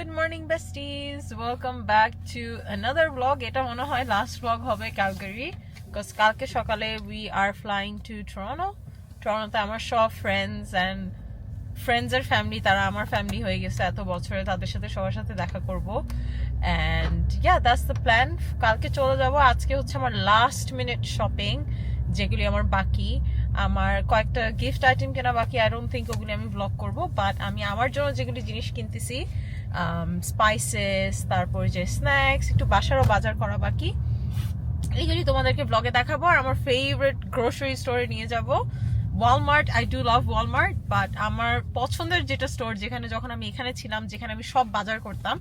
Good morning besties, welcome back to another vlog. এটা মনে হয় last vlog হবে Calgary because কালকে সকালে we are flying to Toronto আমার সব friends এর family তারা আমার family হয়ে গেছে এত বছরে তাদের সাথে সবার সাথে দেখা করব and yeah that's the plan কালকে চলে যাব আজকে হচ্ছে আমার last minute shopping যেগুলি আমার বাকি আমার কয়েকটা গিফট আইটেম কেনা বাকি আই ডোন্ট থিংক ওগুলি আমি ব্লগ করব বাট আমি আমার জন্য যেগুলি জিনিস কিনতেছি স্পাইসেস তারপর যে স্ন্যাক্স একটু বাসারও বাজার করা বাকি এইগুলি তোমাদেরকে ব্লগে দেখাবো আর আমার ফেভারিট গ্রোসারি স্টোরে নিয়ে যাব Walmart I do love Walmart but আমার পছন্দের যেটা স্টোর যেখানে যখন আমি এখানে ছিলাম যেখানে আমি সব বাজার করতাম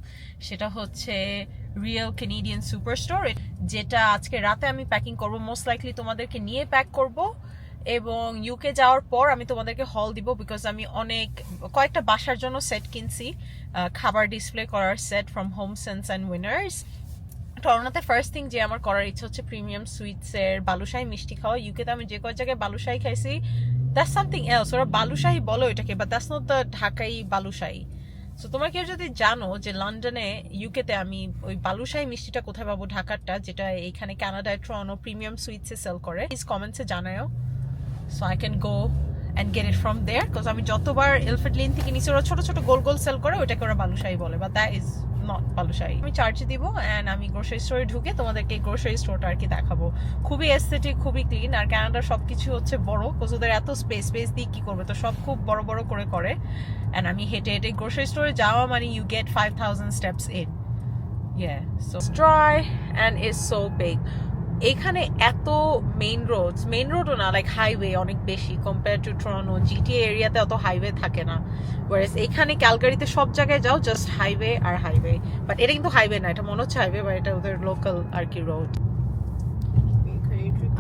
সেটা হচ্ছে রিয়েল ক্যানাডিয়ান সুপার স্টোর যেটা আজকে রাতে আমি প্যাকিং করব মোস্ট লাইকলি তোমাদেরকে নিয়ে প্যাক করব এবং ইউকে যাওয়ার পর আমি তোমাদেরকে হল দিব বিকজ আমি কয়েকটা বাসার জন্য সেট কিনছি খাবার ডিসপ্লে করার set from HomeSense and Winners টরন্টোতে ফার্স্ট থিং যে আমার করার ইচ্ছা হচ্ছে প্রিমিয়াম সুইটসের বালুশাহী মিষ্টি খাওয়া ইউকেতে আমি যে কয়েক জায়গায় বালুশাহী খাইছি দ্যাটস সামথিং এলস ওরা বালুশাহী বলো এটাকে বাট দ্যাটস নট দ্য ঢাকাই বালুশাহী সো তোমরা কেউ যদি জানো যে লন্ডনে ইউকেতে আমি ওই বালুশাহী মিষ্টিটা কোথায় পাবো ঢাকারটা যেটা এইখানে কানাডায় টরন্টো প্রিমিয়াম সুইটসে সেল করে প্লিজ কমেন্টসে জানাও so I can go and get it from there because আমি যতবার এলফ্রেড লিন থেকে নিচে ওরা ছোট ছোট গোল গোল সেল করে ওটাকে ওরা বালুশাহী বলে but that is not balushahi আমি চার্জে দিব and আমি গ্রোসারি স্টোরে ঢুকে তোমাদেরকে গ্রোসারি স্টোরটা আর কি দেখাবো খুবই এস্থেটিক খুবই ক্লিন আর কানাডার সবকিছু হচ্ছে বড় because ওদের এত স্পেস দিয়ে কি করবে তো সব খুব বড় বড় করে and আমি হেঁটে হেঁটে গ্রোসারি স্টোরে যাওয়া মানে you get 5,000 steps in yeah so it's dry and it's so big এখানে এত মেইন রোডও না লাইক হাইওয়ে অনেক বেশি কম্পেয়ার টু টরন্টো জিটিএ এরিয়াতে অত হাইওয়ে থাকে না ওয়ারেস এখানে ক্যালগারিতে সব জায়গায় যাও জাস্ট হাইওয়ে আর হাইওয়ে বাট এটা কিন্তু হাইওয়ে না এটা মনে হচ্ছে হাইওয়ে বা এটা ওদের লোকাল আর কি রোড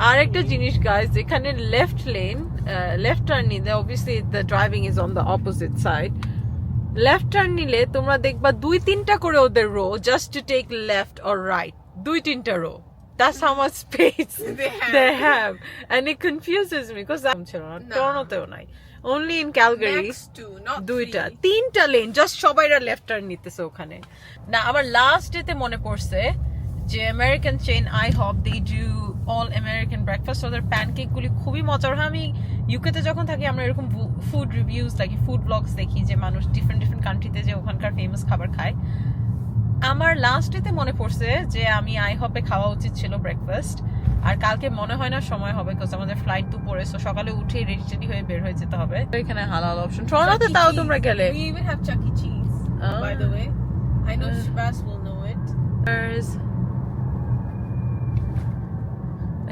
আর একটা জিনিস গাইস এখানে লেফট টার্ন নিলে obviously the driving is on the opposite side left turn নিলে তোমরা দেখবা 2-3টা করে ওদের row just to take left or right 2-3টা row That's how much space they have. And it confuses me because I'm Toronto নাই only in Calgary দুইটা তিনটা লেন জাস্ট সবাইরা লেফট টার্ন নিতেছে ওখানে না আমার লাস্ট ডেতে মনে পড়ছে যে American chain IHOP they do all American breakfast ওদের প্যানকেক গুলি খুবই মজার হয় আমি ইউকেতে যখন থাকি আমরা এরকম ফুড রিভিউজ দেখি ফুড ব্লগস দেখি যে মানুষ ডিফারেন্ট কান্ট্রিতে যে ওখানকার ফেমাস খাবার খায় আমার লাস্ট ডেতে মনে পড়ছে যে আমি আইহপে খাওয়া উচিত ছিল ব্রেকফাস্ট আর কালকে মনে হয় না সময় হবে বিকজ আমাদের ফ্লাইট দুপুরে সো সকালে উঠে রেডি হয়ে বের হয়ে যেতে হবে এখানে হালাল অপশন টরন্টোতে তাও তোমরা গেলে we even have Chuck E. Cheese by the way I know Shabazz will know it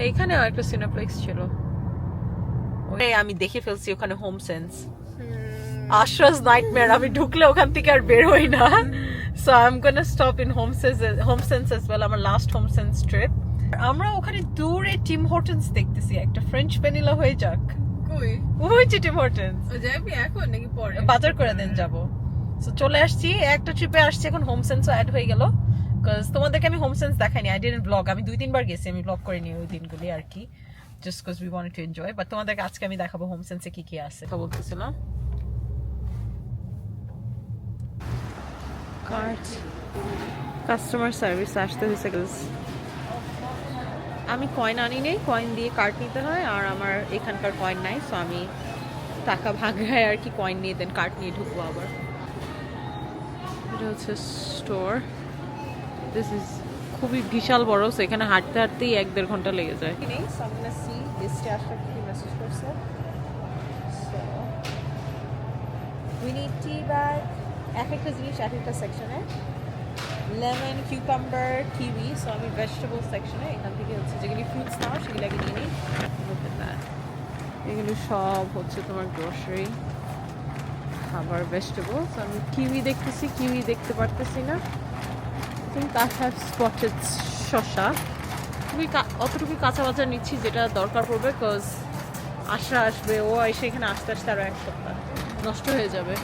এইখানেও একটা সিনেপ্লেক্স ছিল আমি দেখে ফেলছি ওখানে হোম সেন্স আশরাস নাইটমেয়ার আমি ঢুকলে ওখান থেকে আর বের হই না so I'm gonna stop in home sense as well আমার last home sense trip আমরা ওখানে দূরে টিম হর্টনস দেখতেছি একটা ফ্রেঞ্চ ভ্যানিলা হয়ে যাক ওই যে টিম হর্টনস যাবি এখন নাকি পরে বাজার করে দেন যাবো সো চলে আসছি একটা ট্রিপে আসছি এখন হোম সেন্সও অ্যাড হয়ে গেল বিকজ তোমাদেরকে আমি হোম সেন্স দেখাইনি আই ডিডন্ট ব্লগ আমি 2-3 বার গেছি আমি ব্লগ করিনি ওই দিনগুলি আর কি just because we wanted to enjoy but তোমাদেরকে আজকে আমি দেখাবো হোম সেন্সে কি আছে কথা বলতেছিলাম কার্ড কাস্টমার সার্ভিস আসতে হয়েছে আমি কয়েন আনি নেই কয়েন দিয়ে কার্ড নিতে হয় আর আমার এখানকার কয়েন নাই সো আমি টাকা ভাগায় আর কি কয়েন নিয়ে দেন কার্ড নিয়ে ঢুকবো আবার এটা হচ্ছে স্টোর দিস ইজ খুবই বিশাল বড় সো এখানে হাঁটতে হাঁটতেই 1-1.5 ঘন্টা লেগে যায় মেসেজ করছে উই নিড টি ব্যাগ এক একটা জিনিস এক একটা সেকশনে লেমন কিউকাম্বার কিউই সো আমি ভেজিটেবল সেকশনে এখান থেকে হচ্ছে যেগুলি ফ্রুটস নাও সেগুলি আগে নিয়ে নিই এগুলি সব হচ্ছে তোমার গ্রোসারি খাবার ভেজিটেবল সো আমি কিউই দেখতেছি কিউই দেখতে পারতেছি না I think I have spotted শসা অতটুকু কাঁচা বাজার নিচ্ছি যেটা দরকার পড়বে বিকজ আশা আসবে ও এসে এখানে আস্তে আস্তে আরও 1 সপ্তাহ নষ্ট হয়ে যাবে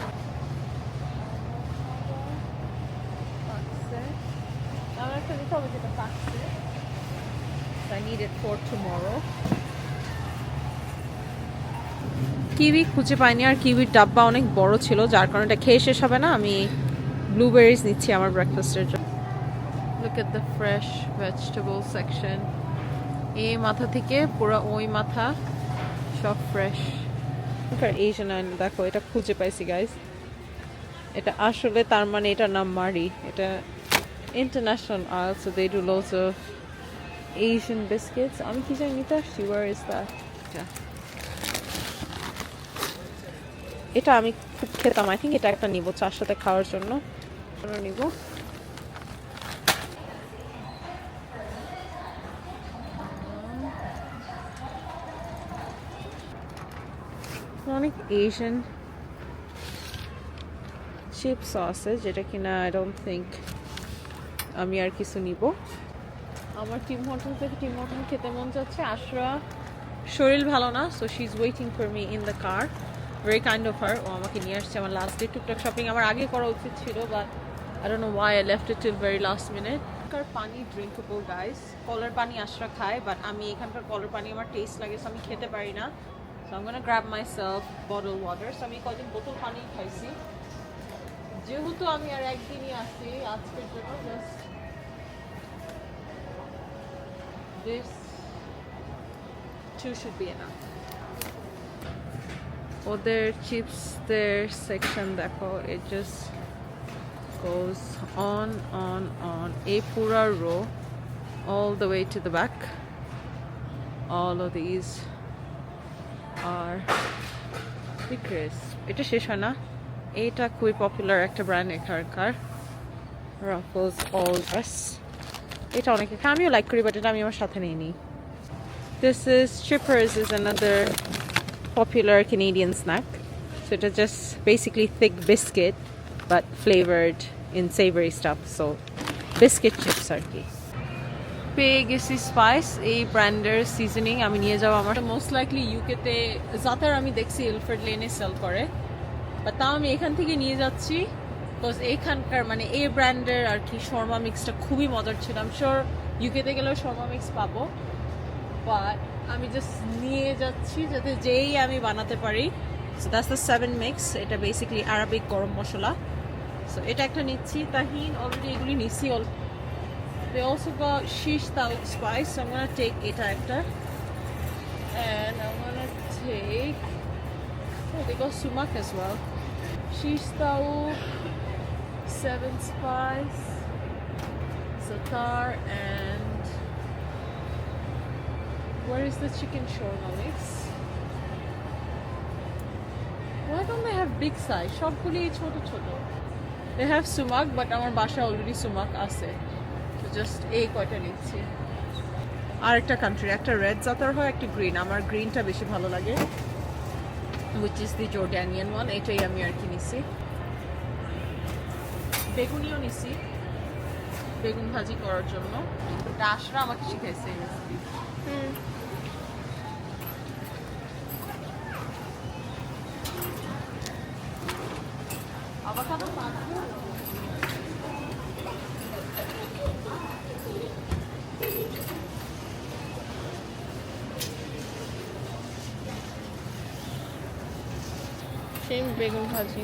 I need it for tomorrow. Kiwi খুঁজে পাইনি আর কিউইর ডাব্বা অনেক বড় ছিল যার কারণে এটা খেয়ে শেষ হবে না আমি ব্লুবেরিজ নিচ্ছি আমার ব্রেকফাস্টের জন্য। Look at the fresh vegetable section. এই মাথা থেকে পুরো ওই মাথা সব ফ্রেশ। এশিয়ান আইল্যান্ড দেখো, এটা খুঁজে পাইছি গাইস। এটা আসলে তার মানে এটার নাম মারি। এটা international aisle, so they do loads of Asian biscuits. আমি কি জানি নিতে আসছি, where is that? এটা আমি খুব খেতাম। আই থিঙ্ক এটা একটা নিব চার সাথে খাওয়ার জন্য নিব। অনেক এশিয়ান চিপস আছে যেটা কিনা আই ডোন্ট থিঙ্ক আমি আর কিছু নিব। আমার টিম হোটেল থেকে টিম হোটেল খেতে মন যাচ্ছে। আশরা শরীর ভালো না, so she is waiting for me in the car. Very kind of her. ও আমাকে নিয়ে আসছে আমার লাস্ট ডে টুকটাক শপিং। আমার আগে করা উচিত ছিল, but I don't know Y I left it till very last minute. এখানকার পানি ড্রিঙ্কেবল গাইস। কলের পানি আশরা খায়, বাট আমি এখানকার কলের পানি আমার টেস্ট লাগে, সো আমি খেতে পারি না। So I gonna grab myself bottle water. So আমি কদিন বোতল পানি খাইছি, যেহেতু আমি আর একদিনই আসি আজকের জন্য। Just this two should be enough. ওদের চিপসদের সেকশন দেখো, it just goes on এই পুরা rho all the way to the back. All of these are the crisp. এটা শেষ হয় না। এটা খুবই পপুলার একটা ব্র্যান্ড এখানকার, Ruffles All Dress। এটা অনেকে খায়, আমিও লাইক করি, বাট এটা আমি আমার সাথে নিইনি। This is Chippers, is another popular Canadian snack. So it's just basically thick biscuit but flavored in savory stuff. So biscuit chips আর কি। পেয়ে গেছি স্পাইস, এই ব্র্যান্ডের সিজনিং আমি নিয়ে যাবো। আমার মোস্ট লাইকলি ইউকেতে জাতার আমি দেখছি এলফ্রেড লেনে সেল করে, বাট তাও আমি এখান থেকে নিয়ে যাচ্ছি বিকজ এখানকার মানে এই ব্র্যান্ডের আর কি শর্মা মিক্সটা খুবই মজার ছিল। আমি শিওর ইউকেতে গেলেও শর্মা মিক্স পাবো, বাট আমি জাস্ট নিয়ে যাচ্ছি যাতে যেই আমি বানাতে পারি। So that's the 7 mix. এটা বেসিক্যালি আরবিক গরম মশলা। সো এটা একটা নিচ্ছি। তাহিন অলরেডি এগুলি নিচ্ছি। They also got shish taouk spice, so I'm gonna take এটা একটা, and I'm gonna take, oh they got sumac as well. Shish taouk, 7 spice, zatar, and where is the chicken shawarma mix? Why don't they have big size? সবগুলি ছোট ছোট। They have sumac, but আমার বাসায় already sumac আছে, so just এই কয়টা নিচ্ছি। আর একটা কান্ট্রি, একটা রেড জাতার হয়, একটা গ্রিন। আমার গ্রিনটা বেশি ভালো লাগে, which is the Jordanian one. এটাই আমি আর কি নিছি। বেগুনিও নিছি বেগুন ভাজি করার জন্য। এটা আশরা আমাকে শিখাইছে এই রেসিপি। আভাকাডো পাঁচটা। শিম বেগুন ভাজি।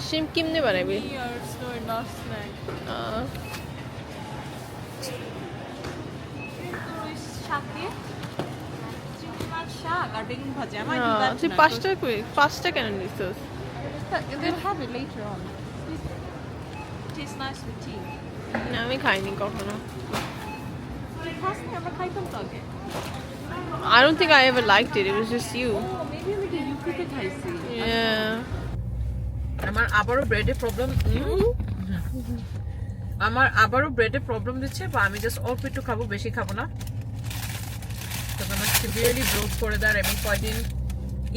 শিম কেমনে বানাবি? শাক আর বেগুন ভাজি। তুই পাঁচটা কেন নিছিস? They'll have it later on. Tastes nice with tea. না আমি খাইনি কখনো। আমরা খাইতাম তো আগে। I don't think I ever liked it. It was just you. Oh, maybe আমি এটা ইউকেতে খাইছি। Yeah. আমার আবারও ব্রেডে প্রবলেম দিচ্ছে, বা আমি জাস্ট অল্প একটু খাবো, বেশি খাবো না। তবে আমার সিভিয়ারলি ব্লোট করে দেয়। আমি কয়দিন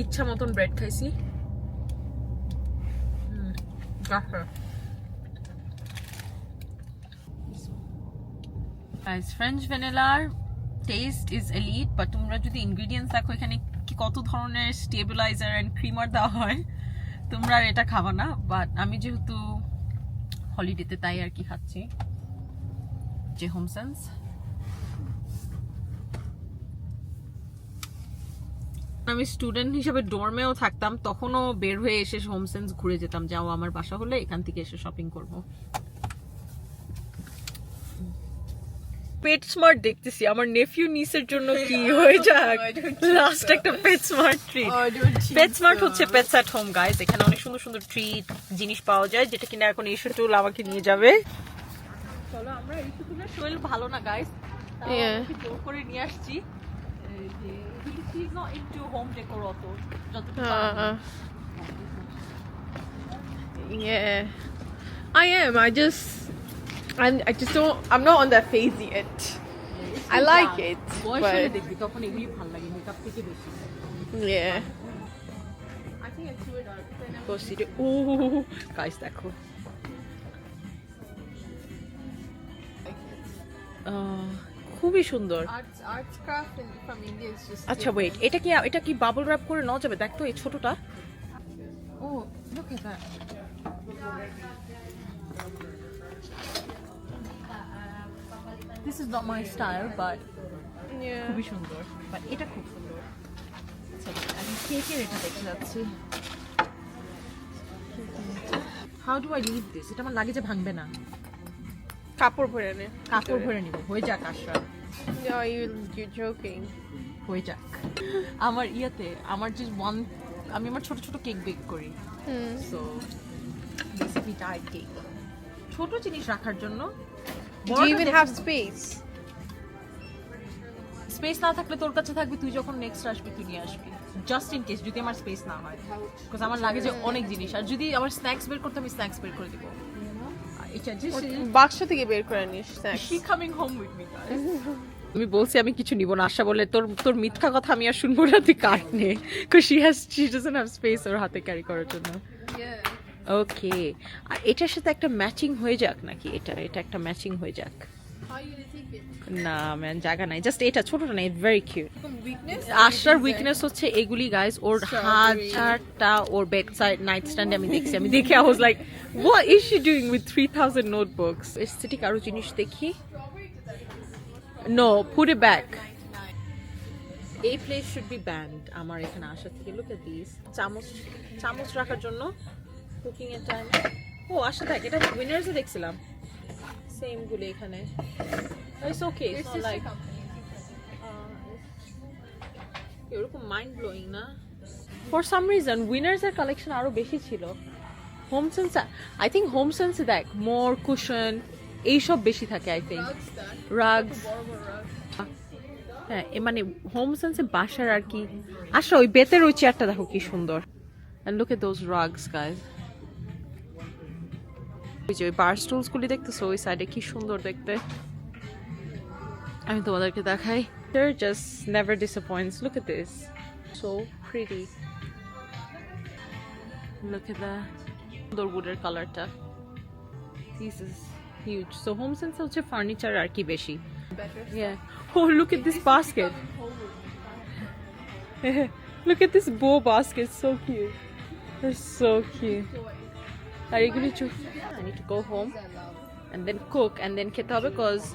ইচ্ছা মতন ব্রেড খাইছি। ফ্রেঞ্চ ভ্যানিলার টেস্ট ইজ এলিট, বাট তোমরা যদি ইনগ্রিডিয়েন্টস দেখো এখানে কি কত ধরনের স্টেবিলাইজার এন্ড ক্রিমার দেওয়া হয়, তোমরা আর এটা খাবা না। বাট আমি যেহেতু হলিডেতে তাই আর কি খাচ্ছি, যে হোমসেন্স। আমি স্টুডেন্ট হিসেবে ডর্মেও থাকতাম, তখনও বের হয়ে এসে হোমসেন্স ঘুরে যেতাম, যাও আমার বাসা হলে এখান থেকে এসে শপিং করব। পেট স্মার্ট দেখতেছি আমার নেফিউ নিসের জন্য কি হয়ে যাক লাস্ট একটা পেট স্মার্ট ট্রিট। পেট স্মার্ট হচ্ছে পেটস এট হোম গাইস, এখানে অনেক সুন্দর সুন্দর ট্রিট জিনিস পাওয়া যায়, যেটা কিনা এখন ইস্যুটুল আমাকে নিয়ে যাবে। চলো আমরা ইস্যুটুলের শরীর ভালো না গাইস, জোর করে নিয়ে আসছি। He's not into home decor অত, যতটুকু Yeah, I am. I just don't. I'm not on that phase yet. I like it, বয়সে but দেখবি তখন এগুলি ভালো লাগে মেকআপ থেকে বেশি। yeah. I think I threw it out. Consider. Oh, guys, দেখো। খুবই সুন্দর। Arts craft from India is just. আচ্ছা ওয়েট, এটা কি বাবল র‍্যাপ করে নেওয়া যাবে? দেখ তো এই ছোটটা। Oh, look at that. This is not my style, but Yeah. খুবই সুন্দর। But এটা খুব সুন্দর। আচ্ছা, আমি কেকের এটা দেখতে যাচ্ছি। How do I leave this? এটা আমার লাগেজে ভাঙবে না। কাপড় ভরে নে। কাপড় ভরে নিব, হয়ে যাক আশা। No, you're joking. হয়ে যাক। আমার আমার যে আমি আমার ছোট ছোট কেক বেক করি, সো বেসিক্যালি ডায়েট কেক, ছোট জিনিস রাখার জন্য। Do you even have space? Space না থাকলে তোর কাছে থাকবে, তুই যখন নেক্সট আসবি তুই নিয়ে আসবি, জাস্ট ইন কেস যদি আমার স্পেস না হয়, বিকজ আমার লাগে যে অনেক জিনিস, আর যদি আমার স্ন্যাক্স বের করতে, আমি স্ন্যাক্স বের করে দিব। এটা বাক্স থেকে বের করে নিস। She coming home with me, guys. আমি বলছি আমি কিছু নিব না, আশা বলে তোর মিথ্যা কথা আমি আর শুনবো না, তুই কাট নে, because she doesn't have space ওর হাতে ক্যারি করার জন্য। ওকে, আর এটার সাথে একটা ম্যাচিং হয়ে যাক নাকি? এটা একটা ম্যাচিং হয়ে যাক। না ম্যান, জায়গা নাই, জাস্ট এটা ছোটটা নাই, ভেরি কিউট। আশার উইকনেস হচ্ছে এগুলি গাইস, ওর হাজারটা ওর বেড সাইড নাইট স্ট্যান্ডে আমি দেখছি, আমি দেখে I was like what is she doing with 3000 notebooks? Aesthetic আরো জিনিস দেখি। No, put it back. এই প্লেস শুড বি ব্যান্ড আমার এখানে আসা থেকে। লুক এট দিস, চামচ রাখার জন্য কুকিং এর টাইম। ও আশা দেখ, এটা উইনার্সে দেখছিলাম সেম গুলো এখানে। It's okay, it's not like এরকম মাইন্ড ব্লোয়িং না। ফর সাম রিজন উইনার্স এর কালেকশন আরো বেশি ছিল। হোমসেন্স, আই থিঙ্ক হোমসেন্সে দেখ মোর কুশন এইসব বেশি থাকে। আই থিঙ্ক রাগস, হ্যাঁ মানে হোমসেন্সে বাসার আর কি। আসলে ওই বেতের ওই চেয়ারটা দেখো কি সুন্দর। And look at those rugs, guys. ওই যে ওই বার স্টুলস গুলি দেখতেছো ওই সাইডে কি সুন্দর দেখতে। আমি তোমাদেরকে দেখাই। They're just never disappoints. Look at this, so pretty. Look at the সুন্দর wooded colorটা। This is huge. So HomeSense হচ্ছে ফার্নিচার আর কি বেশি। Yeah. Oh, look at this basket. Look at this bow basket, so cute. They're so cute. I need to go home and then cook and then খেতে হবে, because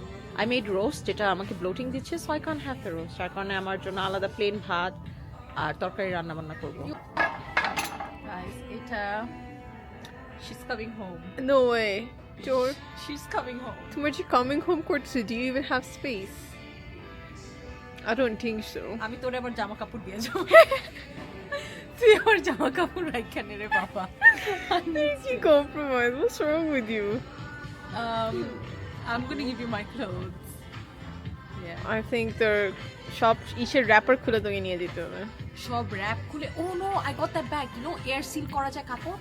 I made roast, যেটা আমাকে bloating দিচ্ছে, so I can't have the roast. তার কারণে আমার জন্য আলাদা প্লেন ভাত আর তরকারি রান্না বান্না করব। Guys, এটা she's coming home. No way. George, She's coming home. তোমার যে coming home করছে, do you even have space? I don't think so. আমি তোর এবার জামা কাপড় দিয়ে যাবো। তুই আমার জামা কাপড় রাখা নে রে বাবা। You compromise. What's wrong with you? I'm gonna give you my clothes. Yeah. I think the shop ইসের wrapper খুলে তোকে নিয়ে দিতে হবে। সব র‍্যাপ খুলে। Oh no, I got that bag. You know, air seal করা যায় কাপড়।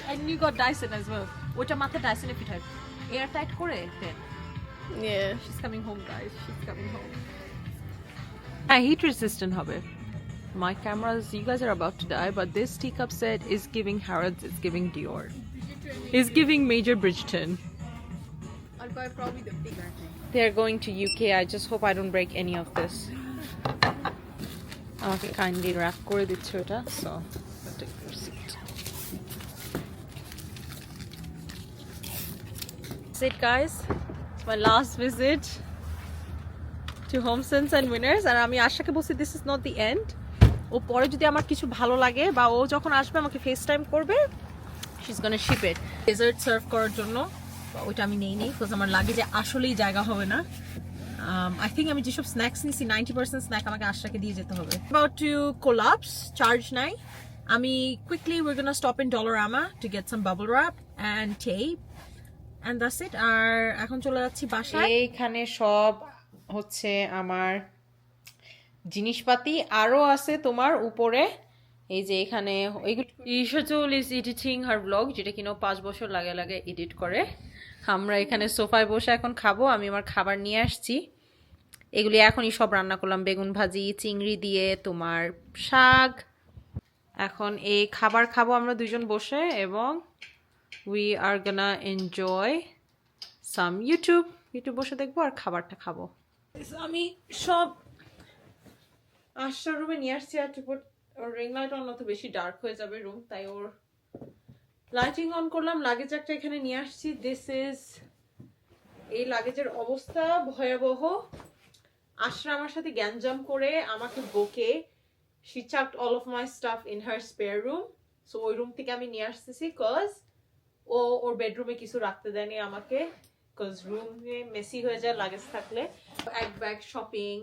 And you got Dyson as well. ওটা মাথা Dyson এ ফিট হয়। Air tight করে দেন। Yeah. She's coming home, guys. She's coming home. Heat resistant হবে. My cameras, you guys are about to die, but this teacup set is giving Harrods, it's giving Dior. It's giving Major Bridgeton. I'll buy probably the bigger thing. They're going to UK. I just hope I don't break any of this. আমাকে kindly wrap করে দিচ্ছে ওটা, so I'll take the receipt. That's it, guys. It's my last visit to Home Sense and Winners, আর আমি আশাকে বলছি this is not the end. ও পরে যদি আমার কিছু ভালো লাগে বা ও যখন আসবে আমাকে ফেস টাইম করবে, she is gonna ship it dessert serve করার জন্য। ওইটা আমি নেই বিকজ আমার লাগে যে আসলেই জায়গা হবে না। আই থিঙ্ক আমি যেসব স্ন্যাক্স নিছি 90% স্ন্যাক আমাকে আশাকে দিয়ে যেতে হবে। অ্যাবাউট টু কোলাপস, চার্জ নাই। আমি quickly উইর gonna stop in Dollarama to get some bubble wrap and tape and that's it। আর এখন চলে যাচ্ছি বাসায়। এইখানে সব হচ্ছে আমার জিনিসপাতি, আরো আছে তোমার উপরে। এই যে এখানে ইশাতুল ইজ এডিটিং হার ব্লগ, যেটা কিনা 5 বছর লাগে লাগে এডিট করে। আমরা এখানে সোফায় বসে এখন খাবো। আমি আমার খাবার নিয়ে আসছি, এগুলি এখনই সব রান্না করলাম, বেগুন ভাজি, চিংড়ি দিয়ে তোমার শাক। এখন এই খাবার খাবো আমরা দুজন বসে, এবং we are gonna enjoy some YouTube বসে দেখবো আর খাবারটা খাবো। আমি সব আশার রুমে নিয়ে আসছি। আর ওর রিং লাইট অন তো বেশি ডার্ক হয়ে যাবে রুম, তাই ওর লাইটিং অন করলাম। লাগেজ একটা এখানে নিয়ে আসছি। দিস ইজ, এই লাগেজের অবস্থা ভয়াবহ। আশরা আমার সাথে গ্যাঞ্জাম করে আমাকে বকে, she chucked all of my stuff in her spare room, so ওই রুম থেকে আমি নিয়ে আসতেছি কজ ও ওর বেডরুমে কিছু রাখতে দেয়নি আমাকে, কজ রুমে মেসি হয়ে যায় লাগেজ থাকলে। এক ব্যাগ শপিং,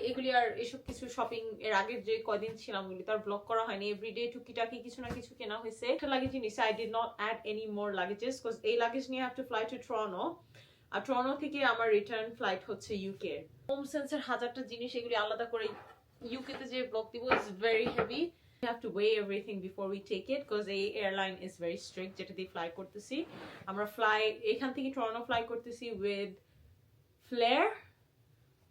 এগুলি আর এসব কিছু শপিং এর আগে যে কদিন ছিলাম ওগুলি তার ব্লক করা হয়নি। এভরিডে টুকিটাকি কিছু না কিছু কেনা হয়েছে। একটা লাগেজ নিছে, I did not add any more luggages cause এই লাগেজ নিয়ে have to fly to Toronto, আর টরন্টো থেকে আমার রিটার্ন ফ্লাইট হচ্ছে ইউকে। হোম সেন্সের হাজারটা জিনিস, এগুলি আলাদা করে ইউকে তে যে ব্লক দিব is very heavy. We have to weigh everything before we take it because এই এয়ারলাইন is very strict যেটা দিয়ে ফ্লাই করতেছি আমরা। এখান থেকে টরন্টো ফ্লাই করতেছি with Flair,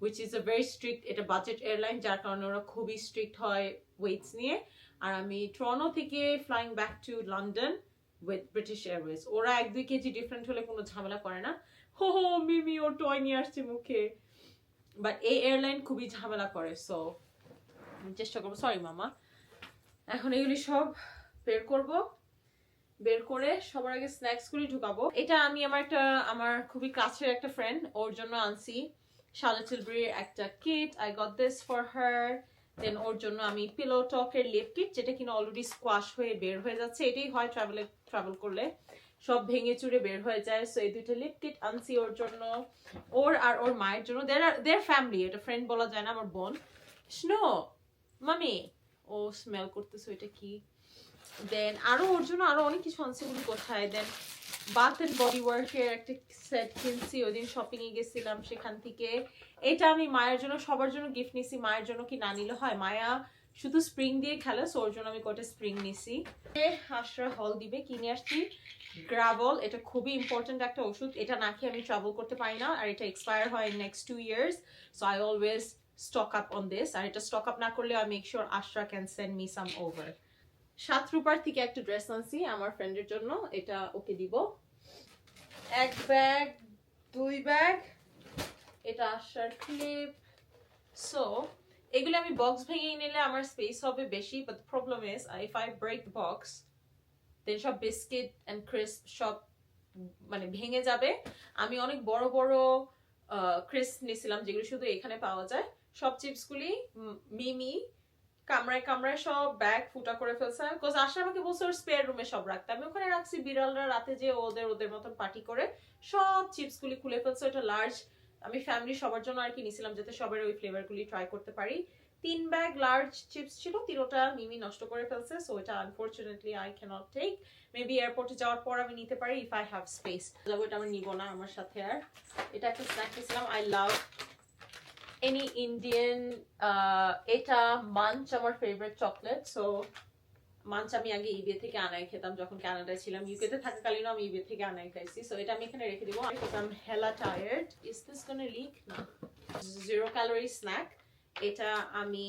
which is a very strict, এটা বাজেট এয়ারলাইন, যার কারণে ওরা খুবই স্ট্রিক্ট হয় ওয়েটস নিয়ে। আর আমি টরন্টো থেকে flying back to London with British Airways, ওরা 1-2 কেজি ডিফারেন্ট হলে কোনো ঝামেলা করে না। হো হো মিমি ও টয় নিয়ে আসছে মুখে, বাট এই এয়ারলাইন খুবই ঝামেলা করে। সো চেষ্টা করবো, সরি মামা। এখন এগুলি সব বের করব, বের করে সবার আগে স্ন্যাক্স গুলি ঢুকাবো। এটা আমি আমার খুবই কাছের একটা ফ্রেন্ড, ওর জন্য আনছি Charlotte Tilburyর একটা kit. I got this for her. দেন ওর জন্য আমি পিলো টকের লিপ কিট, যেটা কিনা অলরেডি স্কোয়াশ হয়ে বের হয়ে যাচ্ছে। এটাই হয় ট্রাভেল করলে সব ভেঙে চুরে বের হয়ে যায়। সো এই দুটো লিপ কিট আনছি ওর জন্য, ওর আর ওর মায়ের জন্য। দেয়ার ফ্যামিলি, এটা ফ্রেন্ড বলা যায় না, আমার বোন। স্নো মামি, ও স্মেল করতেছে, এটা কি। দেন আরো ওর জন্য আরো অনেক কিছু আনছি, ওগুলো কোথায়। দেন বাথ এন্ড বডি ওয়ার্কের একটা সেট কিনছি, ওই দিন শপিং এ গেছিলাম সেখান থেকে। এটা আমি মায়ের জন্য, সবার জন্য গিফট নিছি। মায়ের জন্য কি না নিলে হয়, মায়া শুধু স্প্রিং দিয়ে খেলে, সো ওর জন্য আমি কটা স্প্রিং নিছি। আশরা হল দিবে, কিনে আসছি গ্রাভল। এটা খুবই ইম্পর্টেন্ট একটা ওষুধ, এটা না খেয়ে আমি ট্রাভেল করতে পারি না, আর এটা এক্সপায়ার হয় next 2 years, so I always stock up on this। আর এটা স্টক আপ না করলে I make sure Ashra can send me some over। 7 রুপার থেকে একটা ড্রেস আনছি আমার ফ্রেন্ডের জন্য, এটা ওকে দিব। 1 ব্যাগ, 2 ব্যাগ, এটা আশরার ক্লিপ। সো এগুলো আমি বক্স ভেঙে নিলে আমার স্পেস হবে বেশি, but the problem is if I break the box then সব বিস্কিট এন্ড ক্রিস্প সব মানে ভেঙে যাবে। আমি অনেক বড় বড় ক্রিস্প নিছিলাম যেগুলো শুধু এখানে পাওয়া যায়। সব চিপসগুলি মিমি কামড়ায় কামড়ায় সব ব্যাগ ফুটা করে ফেলছে, বিকজ আশা আমাকে বলছে ওর স্পেয়ার রুমে সব রাখতে। আমি ওখানে রাখছি, বিড়ালরা রাতে যে ওদের মতন পার্টি করে সব চিপসগুলি খুলে ফেলছে। এটা লার্জ, আমি ফ্যামিলি সবার জন্য আর কি নিছিলাম, যাতে সবার ওই ফ্লেভারগুলি ট্রাই করতে পারি। 3 ব্যাগ লার্জ চিপস ছিল, 3টা মিমি নষ্ট করে ফেলছে। সো এটা unfortunately I can't take. Maybe এয়ারপোর্টে যাওয়ার পর আমি নিতে পারি ইফ আই হ্যাভ স্পেস। এটা আমি নিব না আমার সাথে আর। এটা একটা স্ন্যাক নিছিলাম, আই লাভ any Indian এটা মাঞ্চ আমার ফেভারিট চকলেট। সো মাঞ্চ আমি আগে ইবে থেকে আনাই খেতাম যখন কানাডায় ছিলাম। ইউকেতে থাকাকালীন আমি ইবে থেকে আনাই খাইছি। সো এটা আমি এখানে রেখে দিব, I'm hella tired. Is this gonna leak? না, 0 calorie snack। এটা আমি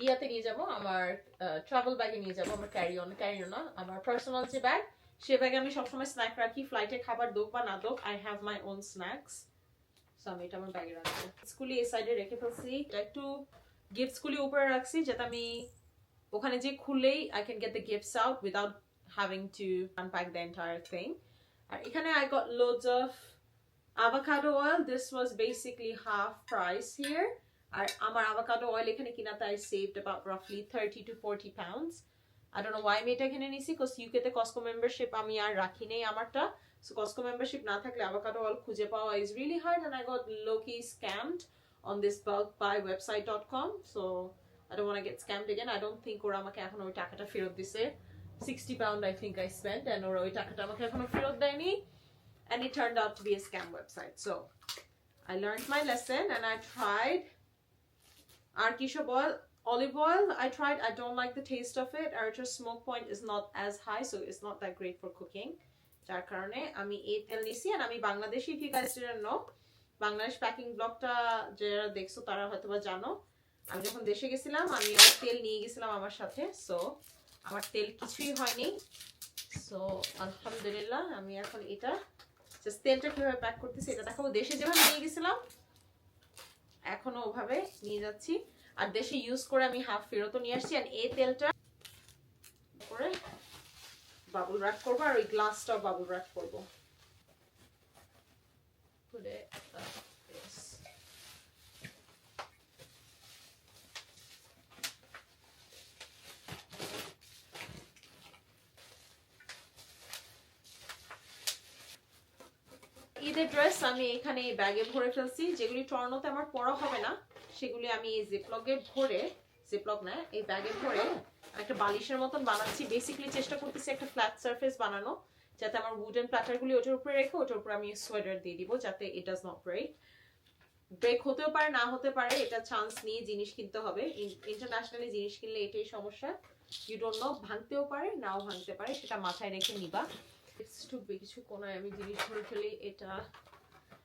ইয়াতে নিয়ে যাব, আমার ট্রাভেল ব্যাগে নিয়ে যাব, আমার ক্যারি অন না, আমার পার্সোনাল যে ব্যাগ, সে ব্যাগে আমি সবসময় স্ন্যাক রাখি। ফ্লাইটে খাবার দোক বা না দোক, I have my own snacks. So আমি এটা আমার ব্যাগে রাখবো। স্কুলি এই সাইডে রেখে ফেলছি, একটু গিফটসগুলি উপরে রাখছি যাতে আমি ওখানে যে খুললেই I can get the gifts out without having to unpack the entire thing. আর এখানে I got loads of avocado oil, this was basically half price here. আর আমার avocado oil এখানে কিনাতে I saved about roughly 30 to 40 pounds. I don't know why আমি এটা কিনে নিছি, because UK তে Costco membership আমি আর রাখি নেই আমারটা, so Costco membership না থাকলে avocado oil খুঁজে পাওয়া is really hard, and I got low-key scammed on this bulkbuywebsite.com, so I don't want to get scammed again. I don't think ওরা আমাকে এখন ওই টাকাটা ফেরত দিছে. 60 pound I think I spent, and ওরা ওই টাকাটা আমাকে এখনো ফেরত দেয়নি, and it turned out to be a scam website. So I learned my lesson, and I tried Arkisha olive oil. I tried. I don't like the taste of it. Our smoke point is not as high, so it's not that great for cooking. যার কারণে আমি এই তেল নিছি, and আমি Bangladeshi, if you guys didn't know, Bangladesh packing ব্লগটা যারা দেখছো তারা হয়তোবা জানো, আমি যখন দেশে গেছিলাম আমি ওই তেল নিয়ে গেছিলাম আমার সাথে, সো আমার তেল কিছুই হয়নি। সো আলহামদুলিল্লাহ আমি এখন এটা জাস্ট তেলটা কিভাবে প্যাক করতেছি এটা দেখাবো। দেশে যেভাবে নিয়ে গেছিলাম এখনো ওভাবে নিয়ে যাচ্ছি, আর দেশে ইউজ করে আমি হাফ ফেরতও নিয়ে আসছি। আর এই তেলটা করে বাবল র্যাপ করবো, আর ওই গ্লাসটাও বাবল র্যাপ করবো। ঈদের ড্রেস আমি এখানে ব্যাগে ভরে ফেলছি, যেগুলি টর্নোতে আমার পরা হবে না সেগুলি আমি এই জিপলকে ভরে, জিপলক না এই ব্যাগে ভরে একটা বালিশের মতন বানাচ্ছি। বেসিক্যালি চেষ্টা করতেছি একটা ফ্ল্যাট সারফেস বানানো, যাতে আমার উডেন প্ল্যাটারগুলি ওটার উপরে রেখে ওটার উপরে আমি সোয়েটার দিয়ে দিব, যাতে ইট ডাজ নট ব্রেক হতেও পারে না হতে পারে, এটা চান্স নিয়ে জিনিস কিনতে হবে। ইন্টারন্যাশনালি জিনিস কিনলে এটাই সমস্যা, ইউ ডোন্ট নো, ভাঙতেও পারে নাও ভাঙতে পারে, সেটা মাথায় রেখে নিবা। কিছু কোনায় আমি জিনিস ধরে ফেলি এটা।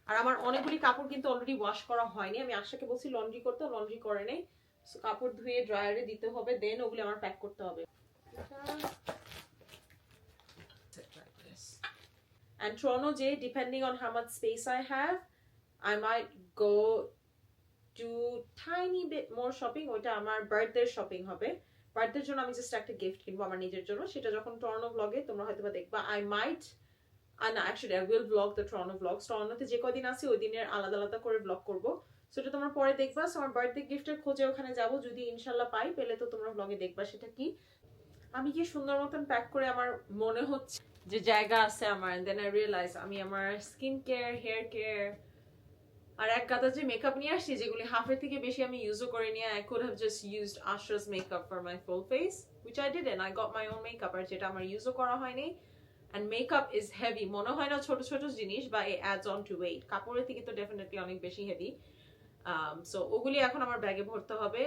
আর আমার অনেকগুলি কাপড় কিন্তু অলরেডি ওয়াশ করা হয়নি, আমি আশাকে বলছি লন্ড্রি করতে, লন্ড্রি করে নেই, সো কাপড় ধুয়ে ড্রায়ারে দিতে হবে, দেন ওগুলি আমার প্যাক করতে হবে। And Toronto J, depending on how much space I have, I might go do tiny bit more shopping. ওটা আমার বার্থডে শপিং হবে, বার্থডের জন্য আমি জাস্ট একটা গিফট কিনবো আমার নিজের জন্য, সেটা যখন টর্নো ব্লগে তোমরা হয়তো বা দেখবা। I might, and actually I will vlog the Toronto vlogs. টর্নোতে যে কদিন আছে ওই দিনের আলাদা আলাদা করে ব্লগ করবো, সেটা তোমরা পরে দেখবা। সো আমার বার্থডে গিফটের খোঁজে ওখানে যাবো, যদি ইনশাল্লাহ পাই, পেলে তো তোমরা ব্লগে দেখবা সেটা কি। আমি কি সুন্দর মতন প্যাক করে আমার মনে হচ্ছে যে জায়গা আছে আমার, দেন আই রিয়েলাইজ আমি আমার স্কিন কেয়ার, হেয়ার কেয়ার আর এক গাদা যে মেকআপ নিয়ে আসছি, যেগুলি হাফের থেকে বেশি আমি ইউজও করে নিয়ে, I could have just used Ashra's makeup for my full face, which I didn't. I got my own makeup, আর যেটা আমার ইউজও করা হয়নি। And makeup is heavy, মনে হয় না ছোট ছোট জিনিস, বা it adds on to weight, কাপড়ের থেকে তো definitely অনেক বেশি heavy. So ওগুলি এখন আমার ব্যাগে ভরতে হবে।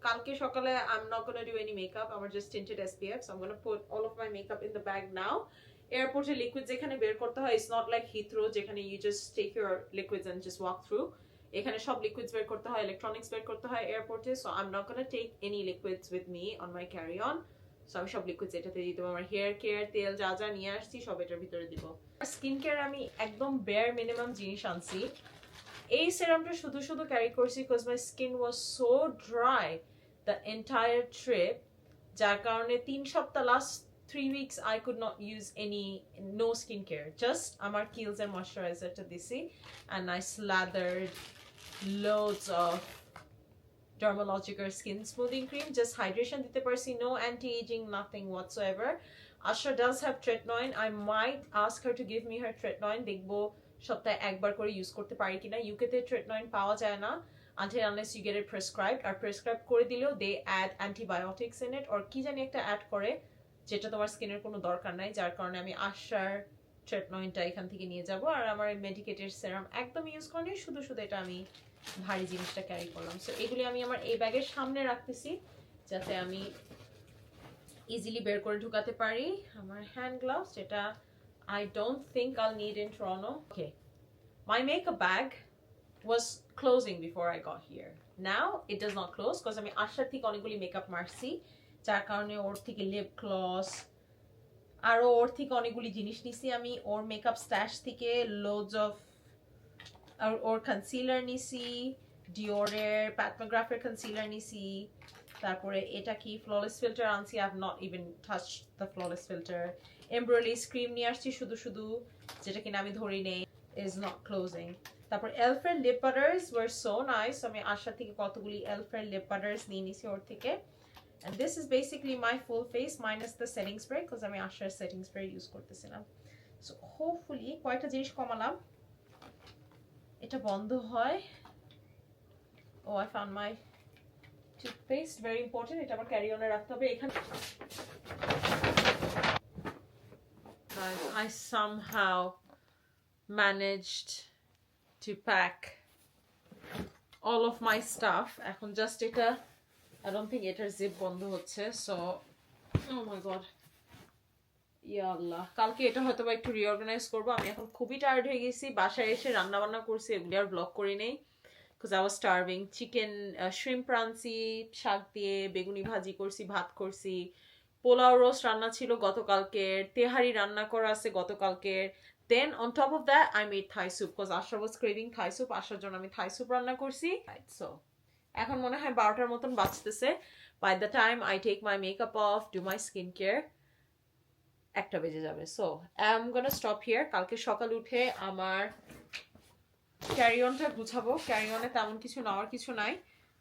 কালকে সকালে I'm not gonna do any makeup, আমার just tinted SPF, so I'm gonna put all of my makeup in the bag now. এয়ারপোর্টে লিকুইড যেখানে বের করতে হয়, it's not like Heathrow যেখানে you just take your liquids and just walk through. এখানে সব liquids বের করতে হয়, ইলেকট্রনিক্স বের করতে হয় এয়ারপোর্টে, so I'm not gonna take any liquids with me on my carry on. So আমি সব লিকুইডস এটাতে দিয়ে দেবো, আমার হেয়ার কেয়ার তেল যা যা নিয়ে আসছি সব এটার ভিতরে দিব। স্কিন কেয়ার আমি একদম বেয়ার মিনিমাম জিনিস আনছি। এই সেরামটা শুধু শুধু ক্যারি করছি because my skin was so dry the entire trip, যার কারণে 3 সপ্তাহ last 3 weeks I could not use no skincare, just আমার Kiehl's and moisturizer দিছি, and I slathered loads of Dermalogica skin smoothing cream, just hydration দিতে পারছি, no anti-aging, nothing whatsoever. Ashra does have tretinoin, I might ask her to give me her tretinoin, দেখবো সপ্তাহে একবার করে use করতে পারি কিনা। ইউকেতে ট্রিটমেন্ট পাওয়া যায় না until unless you get it prescribed, আর প্রেসক্রাইব করে দিলেও they add antibiotics in it, or কি জানি একটা অ্যাড করে যেটা তোমার স্কিনের কোনো দরকার নাই, যার কারণে আমি আশার ট্রিটমেন্টটা এখান থেকে নিয়ে যাব। আর আমার মেডিকেটেড সেরাম একদম ইউজ করিনি, শুধু শুধু এটা আমি ভারী জিনিসটা ক্যারি করলাম। সো এগুলি আমি আমার এই ব্যাগের সামনে রাখতেছি যাতে আমি ইজিলি বের করে ঢুকাতে পারি। আমার হ্যান্ড গ্লাভস, যেটা I don't think I'll need in Toronto. Okay, my makeup bag was closing before I got here. Now it does not close because আমি আশার থেকে অনেকগুলি মেকআপ মারছি, যার কারণে ওর থেকে লিপ গ্লস আরো ওর থেকে অনেকগুলি জিনিস নিছি আমি। ওর মেকআপ স্ট্যাশ থেকে লোডস অফ, আর ওর কনসিলার নিছি, ডিওরের প্যাট ম্যাকগ্রাফের কনসিলার নিছি, তারপরে এটা কি ফ্ললেস ফিল্টার আনছি, I have not even touched the flawless filter. Embryolisse cream নিয়ে আসছি শুধু শুধু, যেটা কিনা আমি ধরি নেই। is not closing. তারপর এলফের lip butters were so nice. আমি আশা থেকে কতগুলি এলফের লিপ বাটার্স নিয়ে নিছি ওর থেকে। And this is basically my full face minus the setting spray because আমি আশার setting spray ইউজ করতেছিলাম। So hopefully কয়টা জিনিস কমালাম, এটা বন্ধ হয়। Oh, I found my toothpaste, very important. এটা আমার ক্যারি অনে রাখতে হবে এখানে। I somehow managed to pack all of my stuff. এখন জাস্ট এটা I don't think এটার জিপ বন্ধ হচ্ছে, so oh my god, ইয়া আল্লাহ, কালকে এটা হয়তো বা একটু রিঅর্গানাইজ করবো। আমি এখন খুবই টায়ার্ড হয়ে গেছি, বাসায় এসে রান্না বান্না করছি, এগুলি আর ব্লগ করি নেই because I was starving. Chicken shrimp রানছি শাক দিয়ে, বেগুনি ভাজি করছি, ভাত করছি, পোলাও রোস্ট রান্না ছিল গতকালকের, তেহারি রান্না করা আছে গতকালকের। Then on top of that I made Thai soup because Asha was craving Thai soup. আশার জন্য আমি Thai soup রান্না করছি। So এখন মনে হয় 12টার মতন বাজতেছে। By the time I take my makeup off, do my skincare, 1টা বেজে যাবে। So I'm gonna stop here. কালকে সকাল উঠে আমার ক্যারি অনটা গুছাবো। ক্যারি অনে তেমন কিছু নেওয়ার কিছু নাই।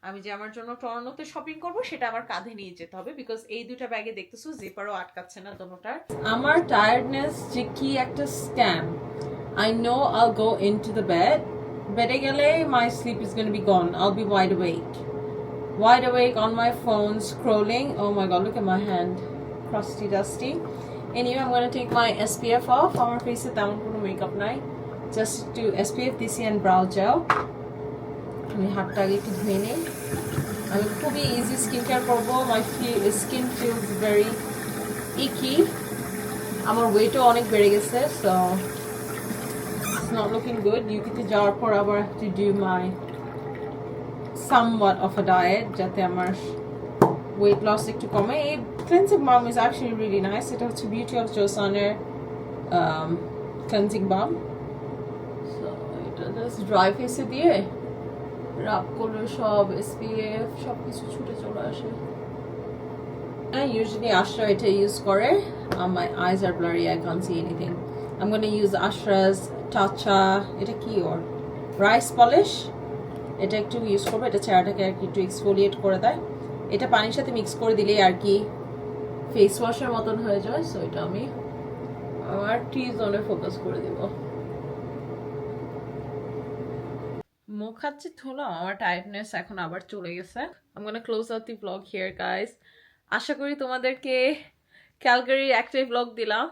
আমি যে আমার জন্য টরন্টোতে শপিং করব সেটা আমার কাঁধে নিয়ে যেতে হবে বিকজ এই দুইটা ব্যাগে দেখতেছো জিপারও আটকাচ্ছে না দোনোটার। আমার টায়ার্ডনেস যে কি একটা scam. I know I'll go into the bed. বেডে গেলে my sleep is going to be gone. I'll be wide awake on my phone scrolling. Oh my god, look at my hand, crusty dusty. Anyway, I'm going to take my SPF off. আমার ফেসে তেমন কোনো makeup নাই, just do SPF, DC and brow gel. আমি হাতটা আগে একটু ধুয়ে নিই। আমি খুবই ইজি স্কিন কেয়ার করবো। My skin feels very icky. আমার ওয়েটও অনেক বেড়ে গেছে, so it's not looking good. ইউকেতে যাওয়ার পর আবার to do my somewhat of a diet যাতে আমার ওয়েট লস একটু কমে। এই ক্লেন্সিং বাম ইজ অ্যাকচুয়ালি রিয়েলি নাইস। এটা হচ্ছে বিউটি অফ জোসানের ক্লেন্সিং বাম। সো এটা জাস্ট ড্রাই ফেসে দিয়ে রাব করলে সব SPF সব কিছু ছুটে চলে আসে। Usually Ashra এটা ইউজ করে। My eyes are blurry, I can't see anything. I'm going to use Ashra's Tatcha, এটা কি ওর রাইস পলিশ, এটা একটু ইউজ করবো। এটা চেহারাটাকে আর কি একটু এক্সফোলিয়েট করে দেয়। এটা পানির সাথে মিক্স করে দিলেই আর কি ফেস ওয়াশের মতন হয়ে যায়। সো এটা আমি আমার টি জোনে ফোকাস করে দিব। মুখ হাত যে ধুলাম, আমার টায়ার্ডনেস এখন আবার চলে গেছে। I'm gonna close out the vlog here, guys. আশা করি তোমাদেরকে ক্যালগারির একটাই vlog দিলাম,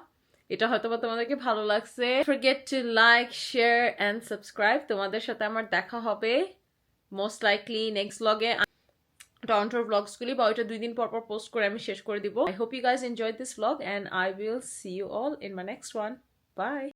এটা হয়তো বা তোমাদেরকে ভালো লাগছে। Forget to like, share and subscribe. তোমাদের সাথে আমার দেখা হবে most likely next vlog-এ। টরন্টোর vlogs-গুলি বা ওইটা 2 দিন পর পর পোস্ট করে আমি শেষ করে দিব। I hope you guys enjoyed this vlog and I will see you all in my next one. Bye.